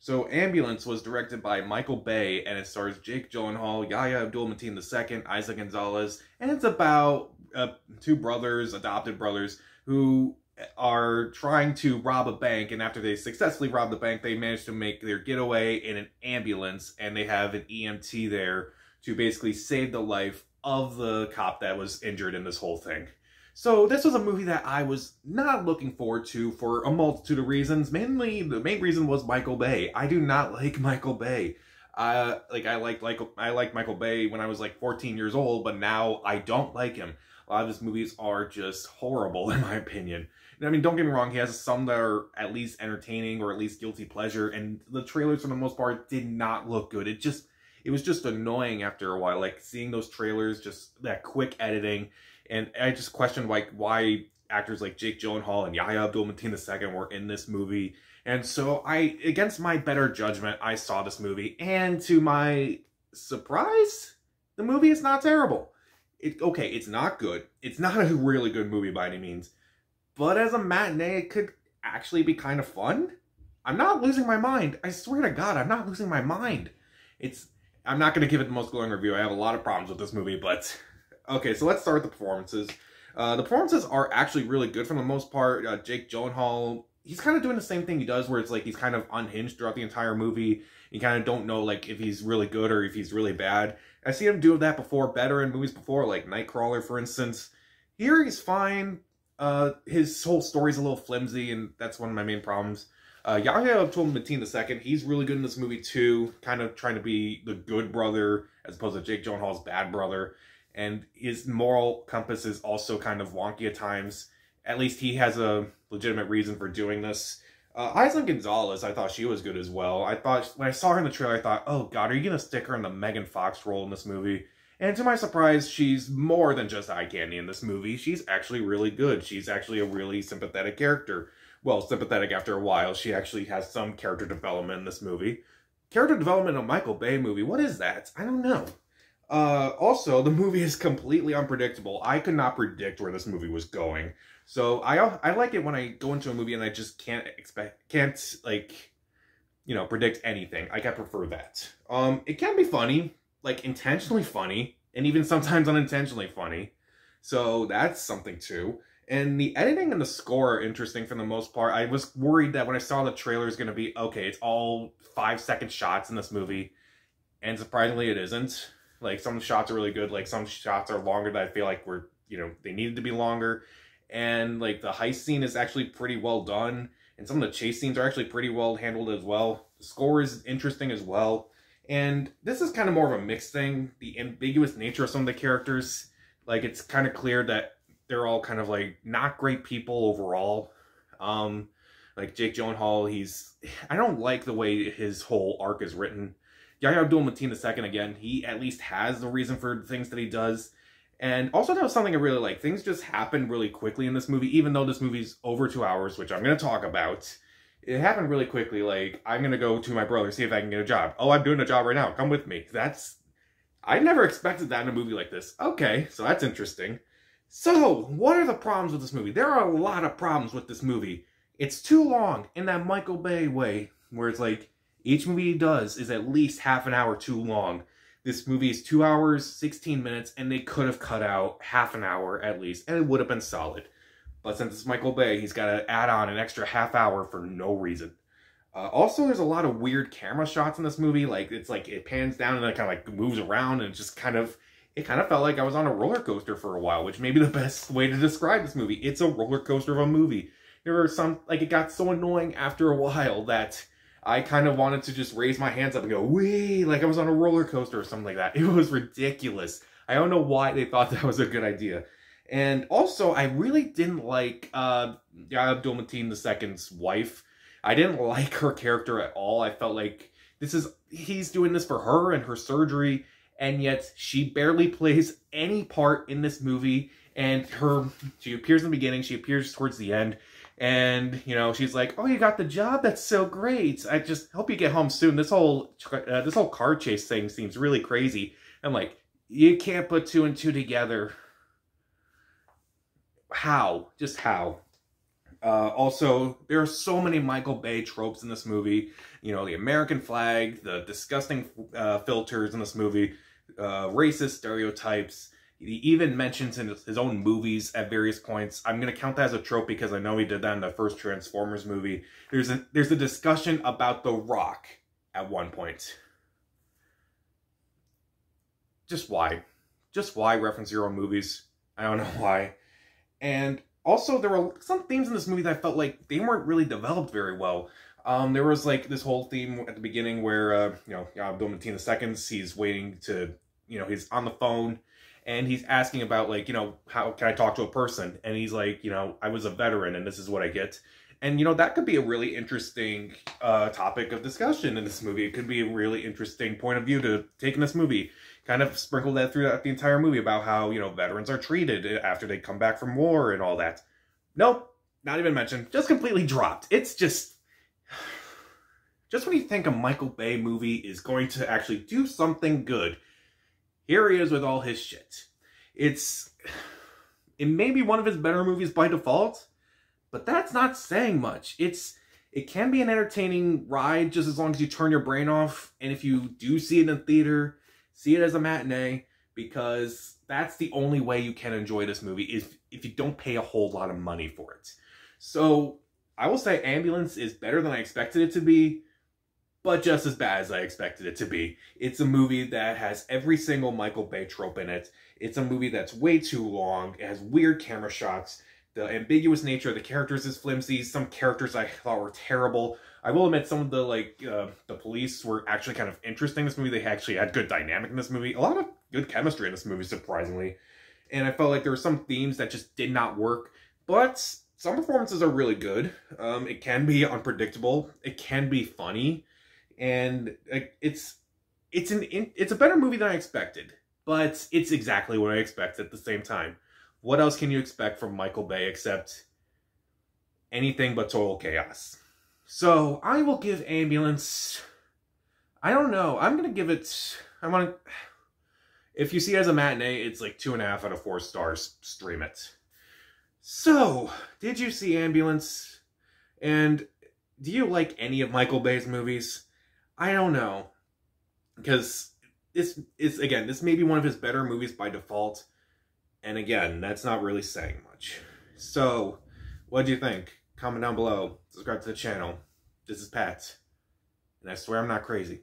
So Ambulance was directed by Michael Bay, and it stars Jake Gyllenhaal, Yahya Abdul-Mateen II, Isaac Gonzalez, and it's about two brothers, adopted brothers, who are trying to rob a bank, and after they successfully rob the bank, they manage to make their getaway in an ambulance, and they have an EMT there to basically save the life of the cop that was injured in this whole thing. So this was a movie that I was not looking forward to for a multitude of reasons. Mainly, the main reason was Michael Bay. I do not like Michael Bay. I liked Michael Bay when I was like 14 years old, but now I don't like him. A lot of his movies are just horrible, in my opinion. I mean, don't get me wrong, he has some that are at least entertaining or at least guilty pleasure, and the trailers, for the most part, did not look good. It was just annoying after a while, like seeing those trailers, just that quick editing, and I just questioned like why actors like Jake Gyllenhaal and Yahya Abdul-Mateen II were in this movie. And so against my better judgment, I saw this movie, and to my surprise, the movie is not terrible. Okay, it's not good. It's not a really good movie by any means. But as a matinee, it could actually be kind of fun. I'm not losing my mind. I swear to God, I'm not losing my mind. I'm not going to give it the most glowing review. I have a lot of problems with this movie, but... Okay, so let's start with the performances. The performances are actually really good for the most part. Jake Gyllenhaal, he's kind of doing the same thing he does, where it's like he's kind of unhinged throughout the entire movie. You kind of don't know like if he's really good or if he's really bad. I've seen him do that before, better in movies before, like Nightcrawler, for instance. Here, he's fine. His whole story's a little flimsy, and that's one of my main problems. Yahya Abdul-Mateen II, he's really good in this movie too, kind of trying to be the good brother as opposed to Jake Gyllenhaal's bad brother. And his moral compass is also kind of wonky at times. At least he has a legitimate reason for doing this. Isaac Gonzalez, I thought she was good as well. I thought, when I saw her in the trailer, I thought, oh God, are you going to stick her in the Megan Fox role in this movie? And to my surprise, she's more than just eye candy in this movie. She's actually really good. She's actually a really sympathetic character. Well, sympathetic after a while. She actually has some character development in this movie. Character development in a Michael Bay movie, what is that? I don't know. Also, the movie is completely unpredictable. I could not predict where this movie was going. So I like it when I go into a movie and I just can't predict anything. I prefer that. It can be funny, like intentionally funny, and even sometimes unintentionally funny. So that's something too. And the editing and the score are interesting for the most part. I was worried that when I saw the trailer is going to be, okay, it's all 5-second shots in this movie. And surprisingly, it isn't. Like, some shots are really good. Like, some shots are longer that I feel like they needed to be longer. And, like, the heist scene is actually pretty well done. And some of the chase scenes are actually pretty well handled as well. The score is interesting as well. And this is kind of more of a mixed thing. The ambiguous nature of some of the characters. Like, it's kind of clear that they're all kind of, like, not great people overall. Like, Jake Gyllenhaal, I don't like the way his whole arc is written. Yahya Abdul-Mateen II, again, he at least has the reason for the things that he does. And also, that was something I really like. Things just happen really quickly in this movie, even though this movie's over 2 hours, which I'm going to talk about. It happened really quickly. Like, I'm going to go to my brother, see if I can get a job. Oh, I'm doing a job right now. Come with me. I never expected that in a movie like this. Okay, so that's interesting. So, what are the problems with this movie? There are a lot of problems with this movie. It's too long in that Michael Bay way, where it's like, each movie he does is at least half an hour too long. This movie is 2 hours, 16 minutes, and they could have cut out half an hour at least, and it would have been solid. But since it's Michael Bay, he's got to add on an extra half hour for no reason. Also, there's a lot of weird camera shots in this movie. Like, it's like it pans down and it kind of like moves around, and it kind of felt like I was on a roller coaster for a while, which may be the best way to describe this movie. It's a roller coaster of a movie. There were some, like, it got so annoying after a while that I kind of wanted to just raise my hands up and go, wee, like I was on a roller coaster or something like that. It was ridiculous. I don't know why they thought that was a good idea. And also, I really didn't like Yahya Abdul-Mateen II's wife. I didn't like her character at all. I felt like he's doing this for her and her surgery, and yet she barely plays any part in this movie. And she appears in the beginning, she appears towards the end. And, she's like, oh, you got the job? That's so great. I just hope you get home soon. This whole car chase thing seems really crazy. I'm like, you can't put 2 and 2 together. How? Just how? Also, there are so many Michael Bay tropes in this movie. You know, the American flag, the disgusting filters in this movie, racist stereotypes. He even mentions in his own movies at various points. I'm going to count that as a trope because I know he did that in the first Transformers movie. There's a discussion about The Rock at one point. Just why? Just why reference your own movies? I don't know why. And also, there were some themes in this movie that I felt like they weren't really developed very well. There was like this whole theme at the beginning where, Abdul-Mateen II, he's waiting to, he's on the phone and he's asking about like, how can I talk to a person? And he's like, I was a veteran and this is what I get. And, that could be a really interesting topic of discussion in this movie. It could be a really interesting point of view to take in this movie. Kind of sprinkle that throughout the entire movie about how, veterans are treated after they come back from war and all that. Nope, not even mentioned. Just completely dropped. It's just when you think a Michael Bay movie is going to actually do something good, here he is with all his shit. It may be one of his better movies by default, but that's not saying much. It can be an entertaining ride just as long as you turn your brain off. And if you do see it in theater, see it as a matinee, because that's the only way you can enjoy this movie if you don't pay a whole lot of money for it. So I will say Ambulance is better than I expected it to be, but just as bad as I expected it to be. It's a movie that has every single Michael Bay trope in it. It's a movie that's way too long. It has weird camera shots. The ambiguous nature of the characters is flimsy. Some characters I thought were terrible. I will admit some of the police were actually kind of interesting in this movie. They actually had good dynamic in this movie. A lot of good chemistry in this movie, surprisingly. And I felt like there were some themes that just did not work. But some performances are really good. It can be unpredictable. It can be funny. And it's a better movie than I expected. But it's exactly what I expected at the same time. What else can you expect from Michael Bay except anything but total chaos? So, I will give Ambulance, I don't know, I'm going to give it, if you see it as a matinee, it's like 2.5 out of 4 stars, stream it. So, did you see Ambulance? And do you like any of Michael Bay's movies? I don't know, because this may be one of his better movies by default, and again, that's not really saying much. So, what do you think? Comment down below. Subscribe to the channel. This is Pat. And I swear I'm not crazy.